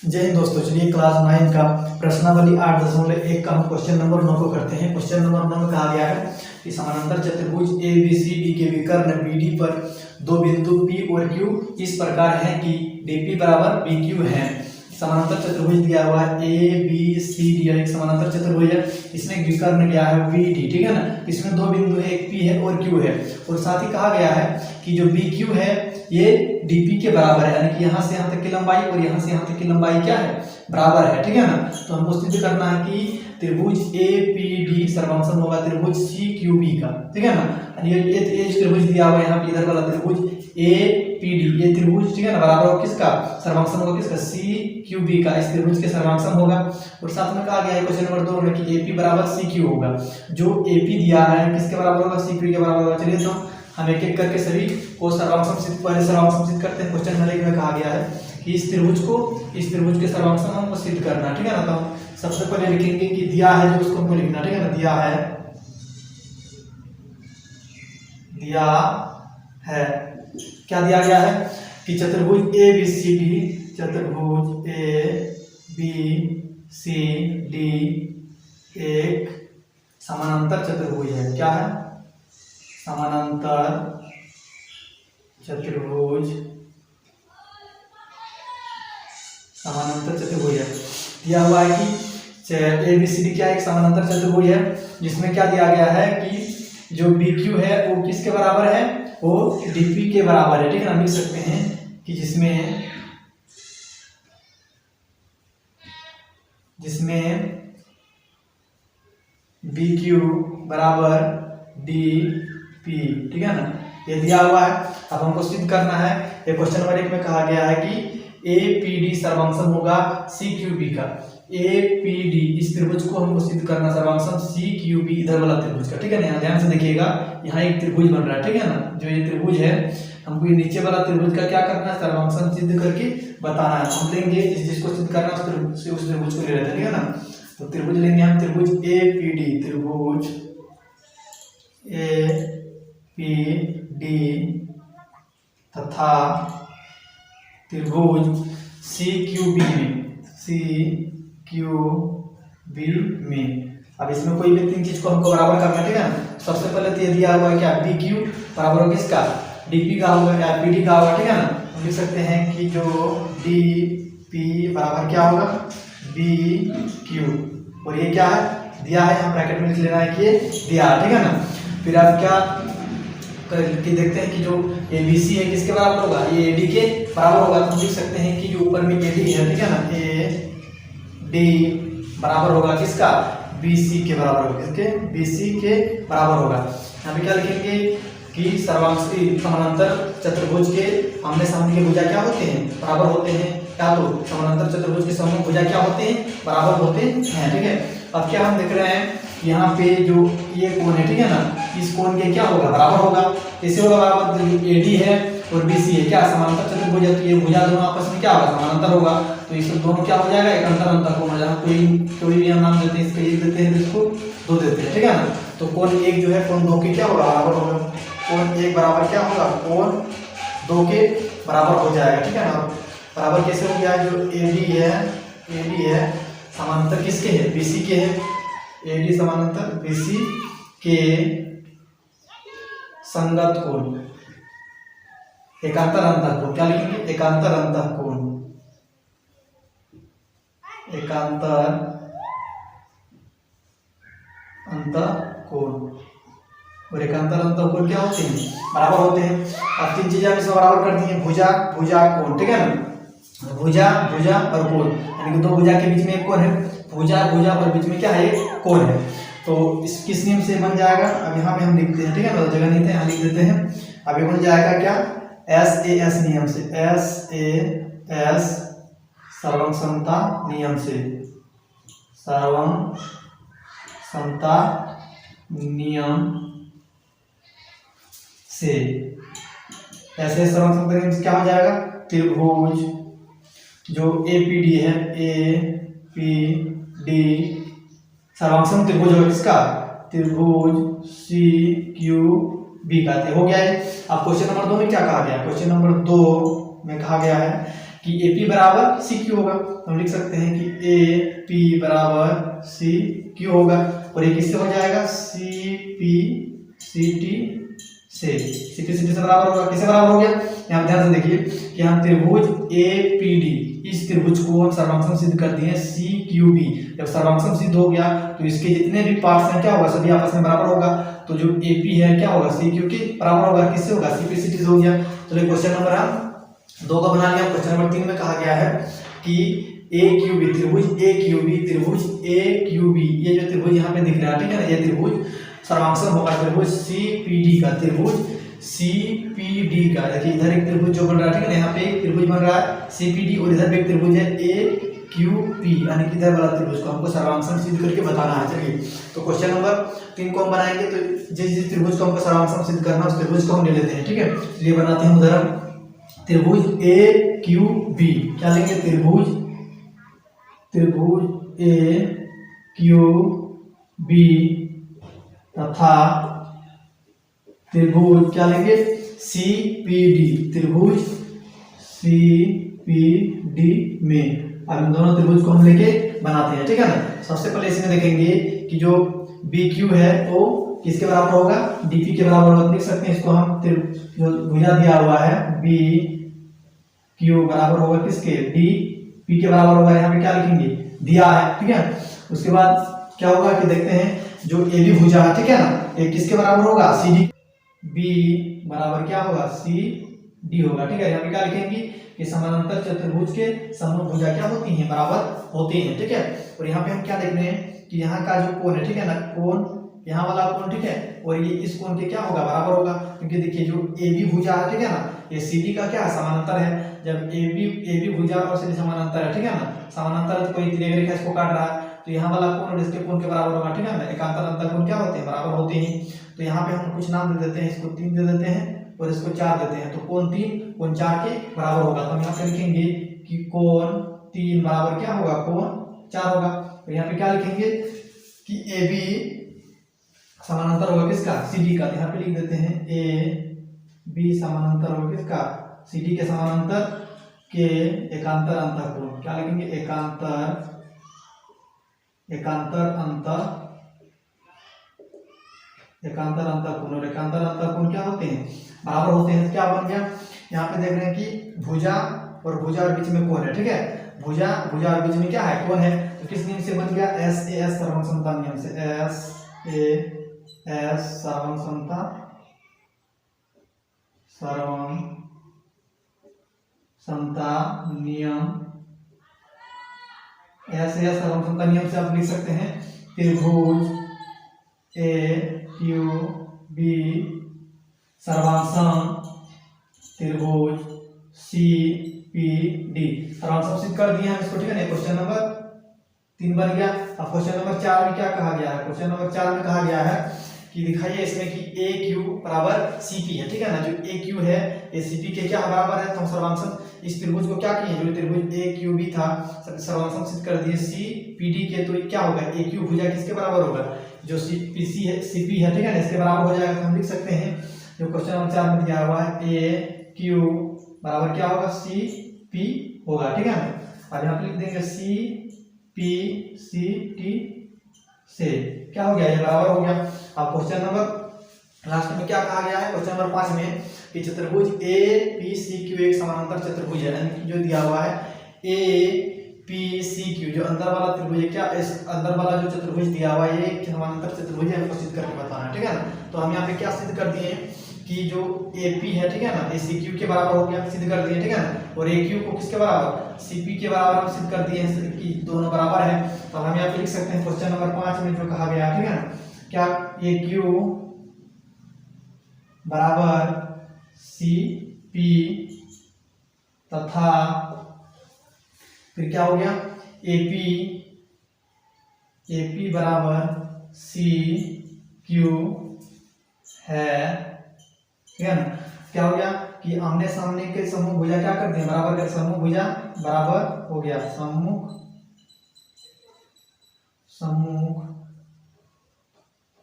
जय हिंद दोस्तों। चलिए क्लास 9 का प्रश्नावली 8.1 का हम क्वेश्चन नंबर 9 को करते हैं। क्वेश्चन नंबर 9 में कहा गया है कि समानांतर चतुर्भुज ए बी सी डी के विकर्ण बीडी पर दो बिंदु पी और क्यू इस प्रकार हैं कि डीपी बराबर बी क्यू है। समानांतर चतुर्भुज दिया हुआ है ए बी सी डी, एक समानांतर चतुर्भुज है। इसमें विकर्ण क्या है बी डी, ठीक है ना। इसमें दो बिंदु है, एक पी है और क्यू है। और साथ ही कहा गया है कि जो बी क्यू है ये डीपी के बराबर है, यानी कि यहाँ से यहाँ तक की लंबाई और यहाँ से यहाँ तक की लंबाई क्या है, बराबर है, ठीक है ना। तो हमको सिद्ध करना है कि त्रिभुज ए पी डी सर्वसम होगा त्रिभुज सी क्यू बी का, ठीक है ना। ये त्रिभुज दिया हुआ है यहाँ पे, इधर वाला त्रिभुज ए पी डी, ये त्रिभुज, ठीक है ना, बराबर होगा किसका, सर्वांगसम होगा किसका, सी क्यू बी का। इस त्रिभुज के सर्वांगसम होगा। और साथ में कहा गया है क्वेश्चन नंबर 2 में कि एपी बराबर सी क्यू होगा। जो एपी दिया है किसके बराबर होगा, सी क्यू के बराबर होगा। चलिए तो हम एक एक करके सभी को सर्वांगसम सिद्ध, पहले सर्वांगसम सिद्ध करते हैं। क्वेश्चन नंबर 1 में कहा गया है कि इस त्रिभुज के सर्वांगसम हमको सिद्ध करना है, ठीक है ना। तो सबसे पहले लिखेंगे कि दिया है जो उसको हमको लिखना, ठीक है ना। दिया है क्या दिया गया है कि चतुर्भुज ए बी सी डी, चतुर्भुज ए बी सी डी एक समानांतर चतुर्भुज है। क्या है, समानांतर चतुर्भुज, समानांतर चतुर्भुज है। दिया हुआ है कि ए बी सी डी क्या है, एक समानांतर चतुर्भुज है जिसमें क्या दिया गया है कि जो बी क्यू है वो किसके बराबर है, वो डीपी के बराबर है, ठीक है ना। लिख सकते हैं कि जिसमें बी क्यू बराबर डी पी, ठीक है ना। ये दिया हुआ है। अब हमको सिद्ध करना है। ये क्वेश्चन नंबर 1 में कहा गया है कि ए पी डी सर्वांगसम होगा सी क्यू बी का। ए पी डी इस त्रिभुज को हमको सिद्ध करना, सर्वांगसम सी क्यू बी इधर वाला त्रिभुज का, ठीक है ना। यहाँ ध्यान से देखिएगा, यहाँ एक त्रिभुज बन रहा है, ठीक है ना। जो ये त्रिभुज है हमको ये नीचे वाला त्रिभुज का क्या करना है, सर्वांगसम सिद्ध करके बताना है। हम लेंगे जिसको सिद्ध करना है उस त्रिभुज को ले लेते हैं, ठीक है ना। तो त्रिभुज लेंगे हम, त्रिभुज ए पी डी, त्रिभुज ए पी डी तथा त्रिभुज सी क्यू बी में। अब इसमें कोई भी तीन चीज को हमको बराबर करना है, ठीक है ना। सबसे पहले तो ये दिया हुआ है क्या, बी क्यू बराबर होगा किसका, डीपी का होगा या पी डी का होगा, ठीक है ना। हम लिख सकते हैं कि जो डी पी बराबर क्या होगा, बी क्यू। और ये क्या है, दिया है, हम ब्रैकेट में लिख लेना है कि ये दिया है, ठीक है ना। फिर आप क्या करके देखते हैं कि जो ए बी सी है किसके बराबर होगा, ये ए डी के बराबर होगा। तो हम लिख सकते हैं कि जो ऊपर में ए डी है, ठीक है ना, ए डी बराबर होगा किसका, बी सी के बराबर होगा, किसके, बी सी के बराबर होगा। यहाँ पे क्या लिखेंगे कि समानांतर चतुर्भुज के आमने सामने के भुजा क्या होते हैं, बराबर होते हैं। क्या, तो समानांतर चतुर्भुज के समूह भुजा क्या होते हैं, बराबर होते हैं, ठीक है। अब क्या हम देख रहे हैं यहाँ पे जो ये कोण है, ठीक है ना, इस कोण के क्या होगा, बराबर होगा। कैसे होगा बराबर, ए डी है और बी सी है, क्या समानांतर चतुर्भुज है, तो ये भुजा दोनों आपस में क्या होगा, समानांतर होगा। तो इसमें दोनों क्या हो जाएगा, एक अंतर कोण हो जाएगा। कोई भी हम नाम देते हैं, इसको एक देते हैं, इसको दो देते हैं, ठीक है ना। तो कोण एक जो है कोण दो के क्या होगा, बराबर होगा। कोण एक बराबर क्या होगा, कोण दो के बराबर हो जाएगा, ठीक है ना। बराबर कैसे हो गया, जो ए डी है समानांतर किसके है, बी सी के है। ए डी समानांतर बी सी के संगत कोण, एकांतर अंतःकोण। क्या लिखेंगे, एकांतर अंतःकोण, एकांतर अंतःकोण। और एकांतर अंतःकोण क्या होते हैं, बराबर होते हैं। अब तीन चीजें हम इसमें बराबर कर दी हैं, भुजा कोण, ठीक है ना। भुजा और कोण, यानी कि दो भुजा के बीच में एक कोण है, भुजा और बीच में क्या है, एक कोण है। तो इस किस नियम से बन जाएगा, अब यहाँ पे हम लिखते हैं, ठीक है ना, जगह नहीं था, यहाँ लिख देते हैं। अब ये बन जाएगा क्या, एस ए एस नियम से, एस ए एस सर्वसमता नियम से, सर्वसमता नियम से। ऐसे सर्वसमता नियम से क्या हो जाएगा, त्रिभुज जो ए पी डी है, ए पी डी सर्वांगसम त्रिभुज होगा किसका, त्रिभुज सी क्यू बी का। हो गया है। अब क्वेश्चन नंबर 2 में क्या कहा गया, क्वेश्चन नंबर 2 में कहा गया है कि AP बराबर CQ होगा। हम लिख सकते हैं कि AP बराबर CQ होगा और ये किससे हो जाएगा, CPCT से, CPCT से बराबर होगा। किससे बराबर हो गया, यहाँ ध्यान से देखिए कि हम त्रिभुज APD, इस त्रिभुज को हम सर्वांगसम सिद्ध कर दिए CQB। जब सर्वांगसम सिद्ध हो गया तो इसके जितने भी पार्ट्स हैं क्या होगा, सभी आपस में बराबर होगा। तो जो AP है क्या होगा, CQ के बराबर होगा। किससे होगा, CPCT से हो गया। चलिए क्वेश्चन नंबर हम 2 का बना लिया। क्वेश्चन नंबर 3 में कहा गया है कि AQB त्रिभुज AQB, ये जो त्रिभुज यहाँ पे दिख रहा है, ठीक है ना, ये त्रिभुज सर्वांगसम होगा त्रिभुज CPD का, त्रिभुज CPD का। देखिए इधर एक त्रिभुज जो बन रहा है, ठीक है ना, यहाँ पे एक त्रिभुज बन रहा है CPD और इधर भी एक त्रिभुज है AQP, यानी कि इधर वाला त्रिभुज को हमको सर्वांगसम सिद्ध करके बताना है। चलिए तो क्वेश्चन नंबर 3 को हम बनाएंगे, तो जिस त्रिभुज को हमको सर्वांगसम सिद्ध करना है उस त्रिभुज को हम ले लेते हैं, ठीक है। ये बनाते हैं उदाहरण, त्रिभुज AQB, क्या लेंगे, त्रिभुज AQB तथा त्रिभुज क्या लेंगे, CPD, त्रिभुज CPD में। अब इन दोनों त्रिभुज को हम लेके बनाते हैं, ठीक है ना। सबसे पहले इसमें देखेंगे कि जो BQ है वो किसके बराबर होगा, DP के बराबर होगा। देख सकते हैं इसको हम, जो भुजा दिया हुआ है BQ बराबर होगा किसके, DP के बराबर होगा। यहाँ पे क्या लिखेंगे, दिया है, ठीक है। उसके बाद क्या होगा कि देखते हैं जो AB भुजा है, ठीक है ना, ये किसके बराबर होगा, CD। B बराबर क्या होगा, CD होगा, ठीक है। यहाँ पे क्या लिखेंगे कि समानांतर चतुर्भुज के समूह भुजा क्या होती हैं, बराबर होती हैं, ठीक है। और यहाँ पे हम क्या देख रहे हैं कि यहाँ का जो कोण है, ठीक है ना, कोण यहाँ वाला कोण, ठीक है, और ये इस कोण के क्या होगा, बराबर होगा। क्योंकि देखिए जो AB भुजा है, ठीक है ना, ये CD का क्या समानांतर है। जब AB भुजा और CD समानांतर है, ठीक है ना, समानांतर है तो कोई तिर्यक रेखा इसको काट रहा है, तो यहाँ वाला कोण और इसके कोण के बराबर होगा, ठीक है ना। एकांतर अंतःकोण क्या होते हैं, बराबर होते हैं। तो यहाँ पे हम कुछ नाम दे देते हैं, इसको 3 दे देते हैं और इसको 4 देते हैं, तो कोण 3 कोण 4 के बराबर होगा। तो हम यहाँ पे लिखेंगे कि कोण 3 बराबर क्या होगा, कोण 4 होगा। तो यहाँ पे क्या लिखेंगे कि AB समानांतर होगा किसका, CD का। तो यहाँ पे लिख देते हैं AB समानांतर होगा किसका, CD के समानांतर के एकांतर अंतःकोण। क्या लिखेंगे, एकांतर अंतःकोण। और एकांतर अंतःकोण क्या होते हैं, बराबर होते हैं। क्या बन गया, यहाँ पे देख रहे हैं कि भुजा और बीच में कोण है, ठीक है। भुजा और बीच में क्या है, कोण है। तो किस नियम से बन गया, SAS सर्वसमता नियम से, SAS सर्वसमता नियम, SAS सर्वसमता नियम से आप लिख सकते हैं त्रिभुज AQB सर्वांगसम त्रिभुज CPD सर्वांगसम सिद्ध कर दिए हैं इसको, ठीक है ना। क्वेश्चन नंबर 3 बन गया। अब क्वेश्चन नंबर 4 में क्या कहा गया है, क्वेश्चन नंबर 4 में कहा गया है कि दिखाइए इसमें कि AQ बराबर CP है, ठीक है ना। जो AQ है ये CP के क्या बराबर है, तो हम सर्वांगसम इस त्रिभुज को क्या किए, जो त्रिभुज AQB था सर्वांगसम सिद्ध कर दिए CPD के। तो क्या होगा, AQ भुजा किसके बराबर होगा, जो CP है, ठीक है ना, इसके बराबर हो जाएगा। तो हम लिख सकते हैं जो क्वेश्चन नंबर 4 में दिया हुआ है AQ बराबर क्या होगा, CP होगा, ठीक है। अब यहाँ पे लिख देंगे CPCT से, क्या हो गया, ये बराबर हो गया। अब क्वेश्चन नंबर लास्ट में क्या कहा गया है, क्वेश्चन नंबर 5 में कि चतुर्भुज APCQ एक समानांतर चतुर्भुज है, यानी जो दिया हुआ है APCQ जो अंदर वाला त्रिभुज है, क्या इस अंदर वाला जो चतुर्भुज दिया हुआ है ये समानांतर चतुर्भुज है, हमको सिद्ध करके बताना है, ठीक है ना। तो हम यहाँ पे क्या सिद्ध कर दिए कि जो AP है, ठीक है ना, ये CQ के बराबर हो गया, सिद्ध कर दिए, ठीक है ना। और AQ को किसके बराबर, CP के बराबर हम सिद्ध कर दिए हैं कि दोनों बराबर है। तो हम यहाँ पे लिख सकते हैं क्वेश्चन नंबर 5 में जो कहा गया है, ठीक है ना, क्या AQ बराबर CP तथा फिर क्या हो गया AP बराबर CQ है, ठीक है ना। क्या हो गया कि आमने सामने के समूह भुजा क्या कर दिए, बराबर कर, समूह भुजा बराबर हो गया, समूह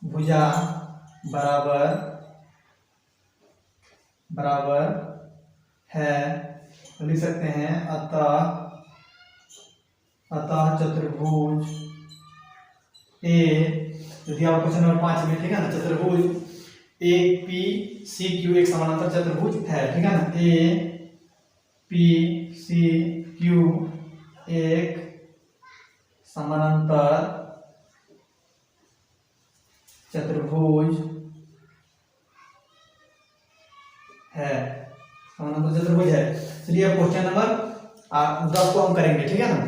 भुजा बराबर है तो लिख सकते हैं अतः चतुर्भुज ए, यदि आप क्वेश्चन नंबर 5 में, ठीक है ना, चतुर्भुज ए पी सी क्यू एक समानांतर चतुर्भुज है, ठीक है ना, ए पी सी क्यू एक समानांतर चतुर्भुज है, समानांतर चतुर्भुज है। चलिए अब क्वेश्चन नंबर 10 को हम करेंगे, ठीक है ना।